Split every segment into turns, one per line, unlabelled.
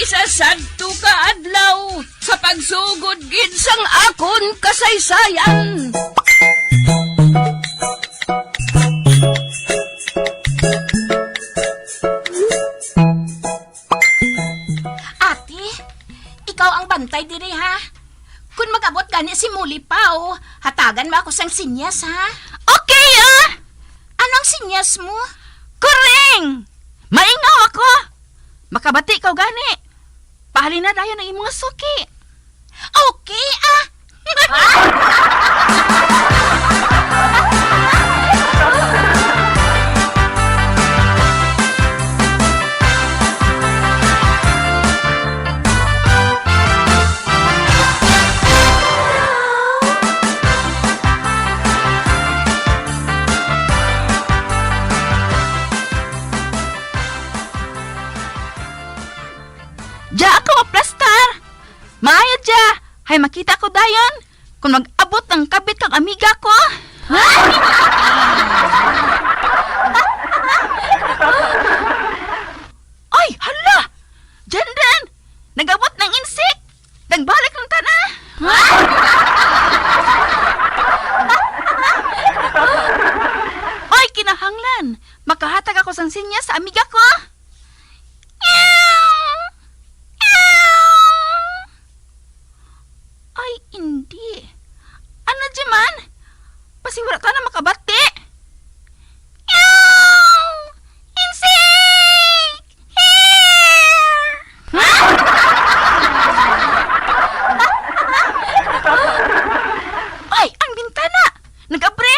Isasadto ka adlaw sa pagsugod gid sang akon kasaysayan.
Ate, ikaw ang bantay diri ha. Kung mag-abot gani si Mulipaw, hatagan mo ako sang sinyas ha.
Okay,
Anong sinyas mo?
Kuring! Maingaw ako! Makabati ikaw gani. Pahalin na dayon ang imong suki.
Okay
Ja ako maplastar. Maayo ja. Hay makita ko dayon. Kung mag-abot ng kabit kang amiga ko. Ay, hala! Jandan! Nag-abot ng insik! Nagbalik ng tana! Ay, kinahanglan! Makahatag ako sang sinya sa amiga ko! Ay, hindi. Ano di man? Pasiwara ka na makabati. Insik! Here! Ay, ang bintana! Nag-abre!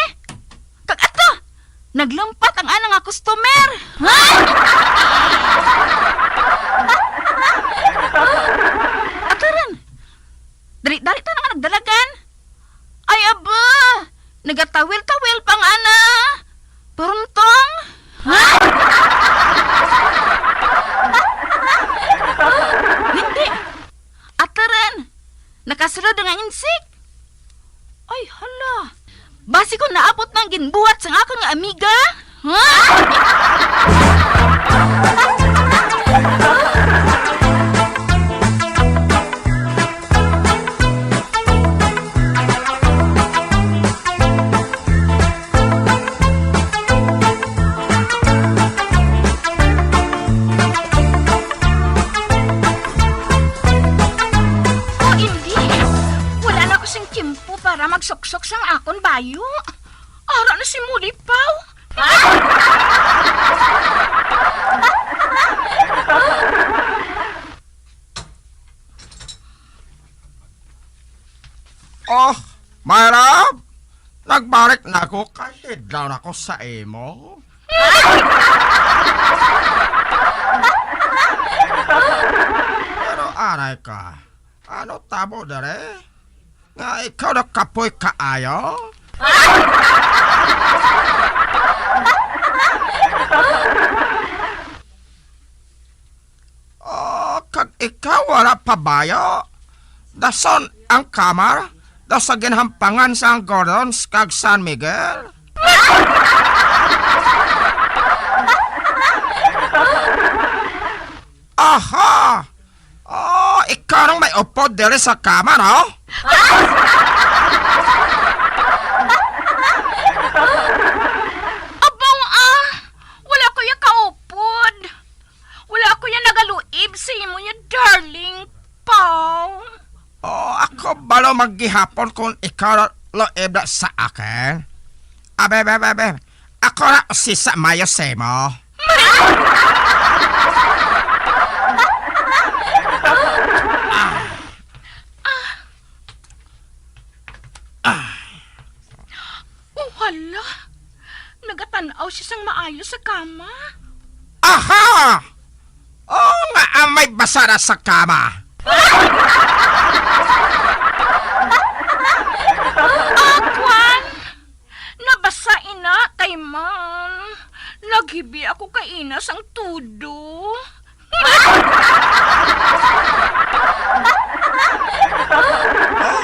Kag-ato! Naglumpat ang anang nga customer! Ataran! Dali-dali ta nga nagdalagan! Ay, aba! Nagatawil-tawil pang ana! Turuntong! Hindi! Ataran! Nakasunod nga insik! Ay, hala! Basi ko naabot ng ginbuhat sa akong amiga?
O hindi. Wala na ko sing timpo para magsuksok sang akon bayo. Ara na si Mulipaw.
Oh, Mayra, nagbalik na ako kasi down ako sa imo. Pero aray ka, ano tabo dere? Nga ikaw na kapoy kaayo? Oh, kag ikaw wala pa bayo? Dason ang kamar? Sa ginhampangan sa Gordons kag San Miguel? Aha! Oh, ikaw nang may upod dere sa kamar, no?
Abang wala ko yung kaupod. Wala ko yung nagaluib sa imo yung darling, Paw.
Oh, ako balo maggihapon kung ikaw loeb na sa akin. Abe. Ako na si sa mayo semo.
Oh, hala. Nagatanaw siya sang maayo sa kama.
Aha! Oh, nga may basara sa kama.
Akwan! Nabasa ina kay man. Naghibi ako kay ina sang tudo.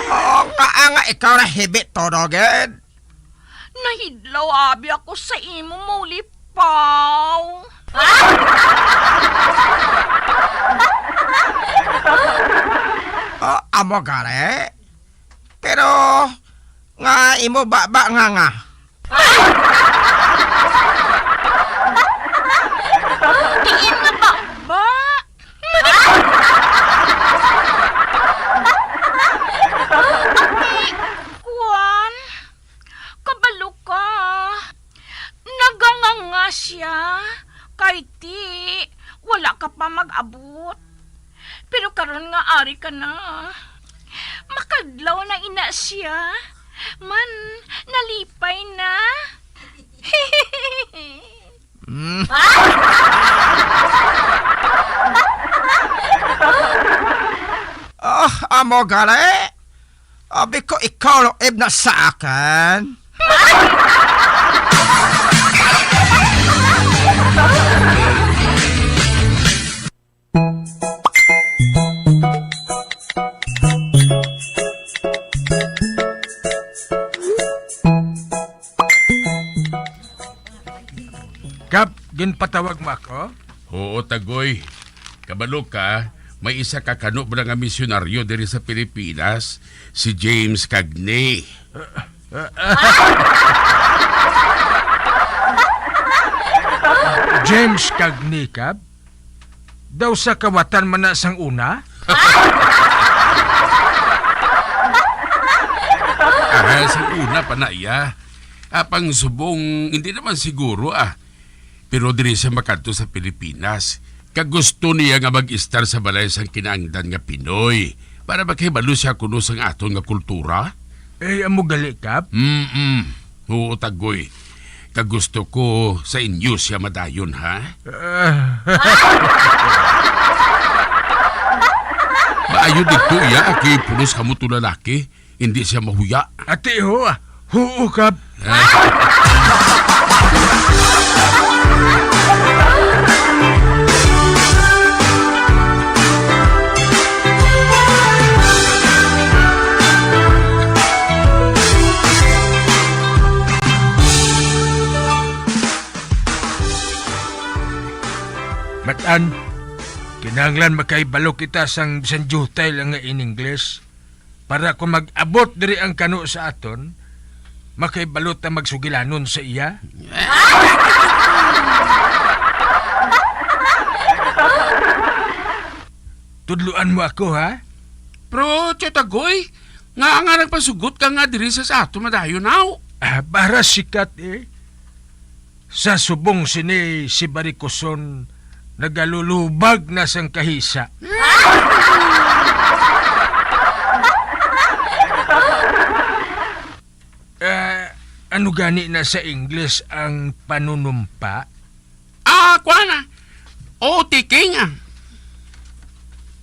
Oh, nga ikaw na hibit todoged.
Nahidlaw abi ako sa imo Mulipaw.
amo gare. Pero nga imo ba nga.
Diin nga ba? Ba? Kuan, kabalo ka. Naganganga siya. Kay ti, wala ka pa mag-abot. Pero karon nga ari ka na. Makadlaw na ina siya. Man, nalipay na.
Amo gare. Abi ko ikaw lo ibna sa akin.
Kap, ginpatawag mo ako?
Oo, Tagoy. Kabalo ka, may isa ka kano ba nga misyonaryo diri sa Pilipinas, si James Cagney.
James Cagney, Kap? Daw sa kawatan man na sang una?
Sa una pa na iya. Apang subong, hindi naman siguro Pero diri siya makanto sa Pilipinas. Kagusto niya nga mag-istar sa balay sang kinaangdan nga Pinoy. Para makahibalo siya kuno sang aton nga kultura.
Eh, amo gali, Kap?
Oo, Tagoy. Kagusto ko sa inyo siya madayon, ha? Maayo dito iya, kay pulos kamo to lalaki. Hindi siya mahuya.
Ate ho, oo, Kap. Matan, kinahanglan makaibalo kita sang bisan jutay lang nga in English para kung mag-abot diri ang kano sa aton, makaibalot na magsugilanon sa iya. Tudluan mo ako, ha?
Pero, Tio Tagoy, nga nagpasugot ka nga diri sa ato madayon now.
Para sikat sa subong sini si Barikoson nagalulubag na sang kahisa. Ano gani na sa English ang panunumpa?
Kuha na. Tiking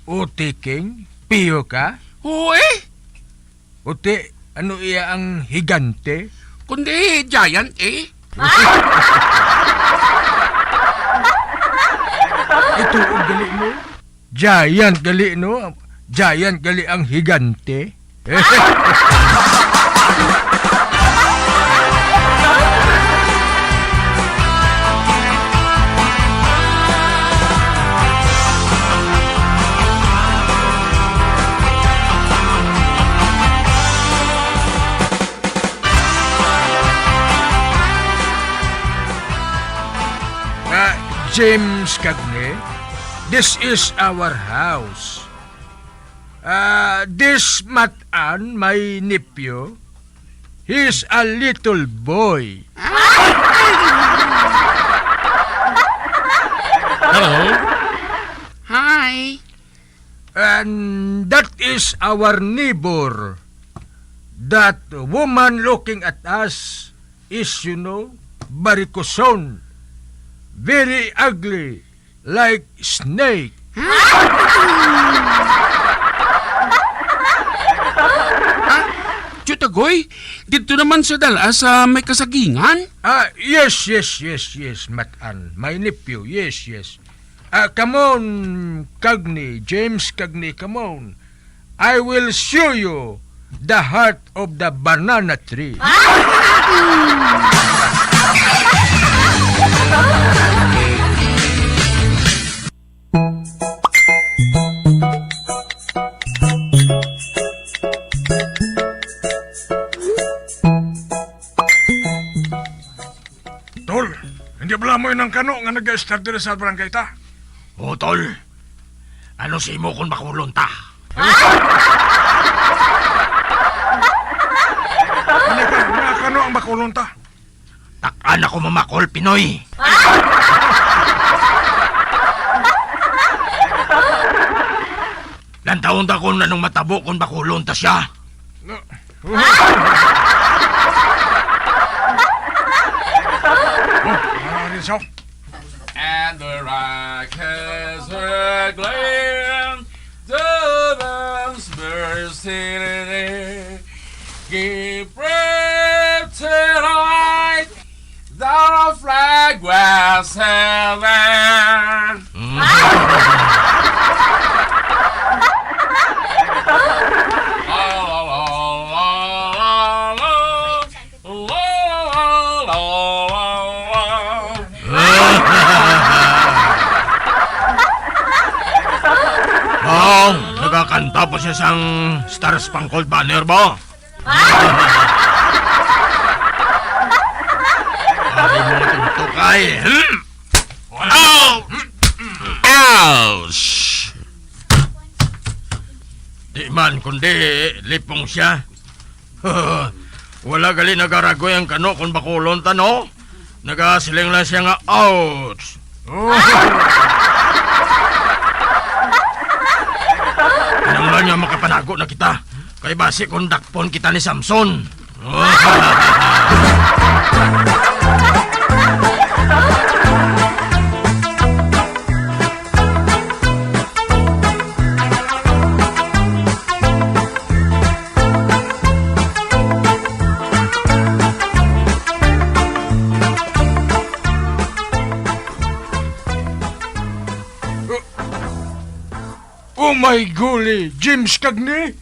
O tiking? Piyo ka?
Oo
O ano iya ang higante?
Kundi giant
Ito ang gali mo? Giant gali, no? Giant gali ang higante? James Cagney, this is our house. This Matan, my nephew, he's a little boy.
Hello. Hi.
And that is our neighbor. That woman looking at us is, Barikoson. Very ugly, like snake.
Tio Tagoy, dito naman sa dala sa may kasagingan.
Yes, Matan. My nephew, yes. Come on, Cagney, James Cagney, come on. I will show you the heart of the banana tree. ng kano nga nag-start din sa barangay ta.
O, tol. Ano si mo kung makulon ta?
Ano ka, nga kano ang bakulon ta?
Takan ako mamakol, Pinoy. Lantaon ta kung anong matabo kung bakulon ta siya.
Rinsaw.
And the rockets were glaring, the bombs bursting in air. Give breath to the light, the flag was held there.
Oh, nagkakanta pa siya sang Star Spangled Banner ba? Ay mo tuntukay. Ow! Ouch! Di man, kundi lipong siya. Wala gali nagaragoy ang kano kung bakulon ta, no? Nagasiling lang siya nga, ouch! Nang niya makapanago na kita. Kay basi kung dakpon kita ni Samson.
Oh my golly, James Cagney?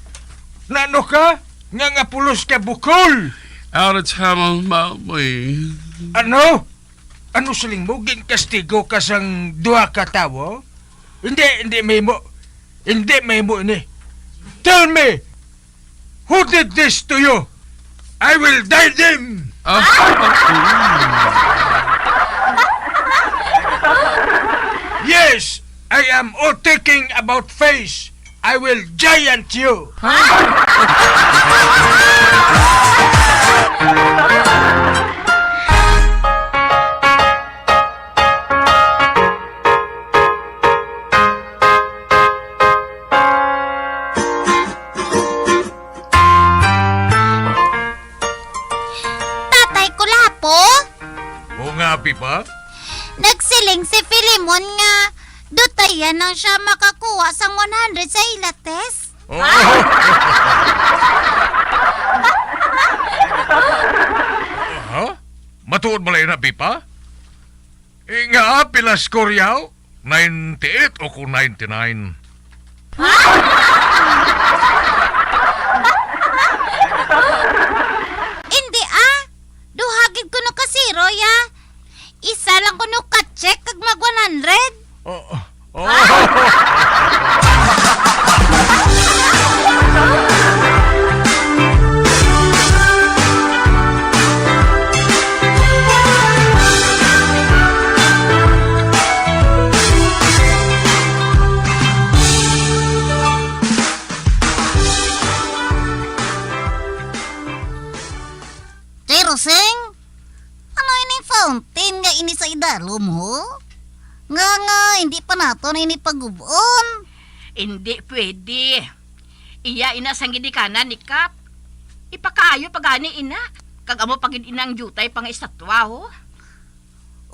Nano ka? Nga pulos ka bukol?
Out of town, Mamoy.
Ano? Ano siling mo? Ginkastigo ka sang duha ka tawo? Hindi may mo. Hindi may mo ini. Tell me, who did this to you? I will die them! Yes, I am all thinking about face. I will giant you.
Tatay ko lapo,
O nga, Pipa?
nagsiling si Filimon nga dutayan nang siya makakuha sang 100 sa ilates.
Ha? Matuod mo lang na, Pipa? Nga, pilas koryaw? 98 o kung 99?
Hindi duhagid ko no kasiro ya. Isa lang ko no ka-check kag mag 100. Roseng, ano ini fountain nga ini sa idalom ho? Nga, hindi pa nato na ini pagubon.
Hindi pwede. Iya ina sang gidikanan ni Kap. Ipakaayo pagani ina. Kag amo pagid inang jutay pang estatwa ho.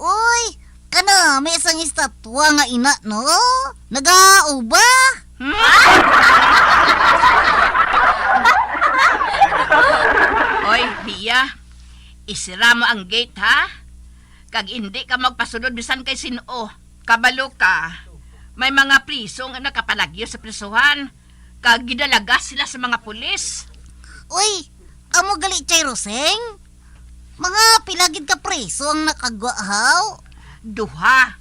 Uy, kana may isang estatwa nga ina, no? Nagauba.
Oy, Bia. Isira mo ang gate, ha? Kag hindi ka magpasunod bisan kay sino. Kabalo ka. May mga priso nga nakapalagyo sa prisuhan. Kag gidalaga sila sa mga pulis.
Uy, amo gali chay Roseng? Mga pilagid ka preso ang nakagwahaw.
Duha.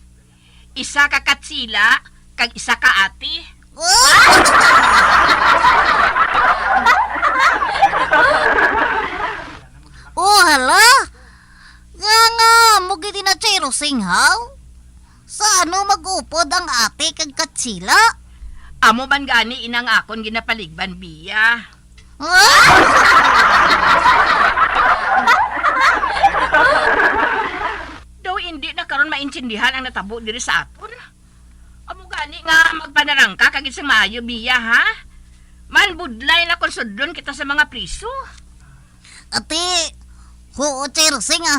Isa ka katsila, kag isa ka ati.
Oh, hala. Nga, mugi din na chay Roseng, haw? ang ate kag katsila.
Amo man gani inang akon ginapaligban biya.
Ah!
Daw hindi na karon maintindihan ang natabo diri sa aton. Amo gani nga magpanarangka kag isang maayo biya ha? Man budlay na konsudron kita sa mga priso.
Ate, oo, Chersing ah.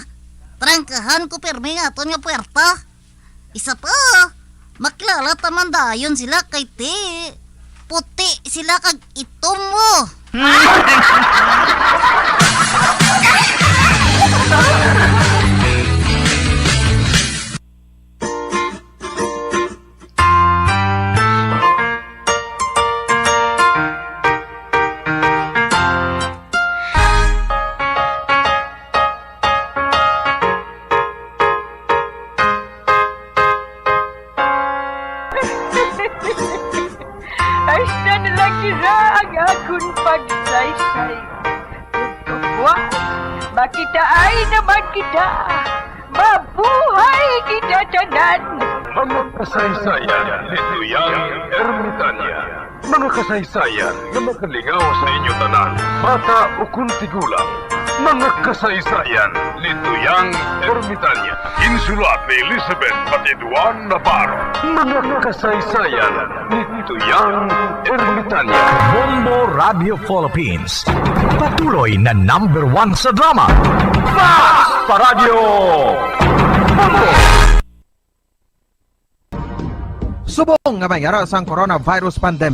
Trangkahan ko pirmi nga aton nga puwerta. Isa pa, maklala tamandayon sila kay ti. Puti sila kag itom mo.
Ay, na lang sila ang akong pagsaysay. Buwan, makita ay naman kita. Mabuhay kita tanan.
Mga kasaysayan ni Tuyang Ermitanya. Mga kasaysayan na makalingaw sa inyo tanan, bata o kuntigulang. Mga kasaysayan ni Tuyang Ermitanya. Insulat ni Elizabeth Batiduan Navarro. Mga kasaysayan ni Tuyang Ermitanya.
Bombo Radio Philippines. Patuloy na #1 sa drama. Basta Radio Bombo!
Subong nga mayara sang coronavirus pandemic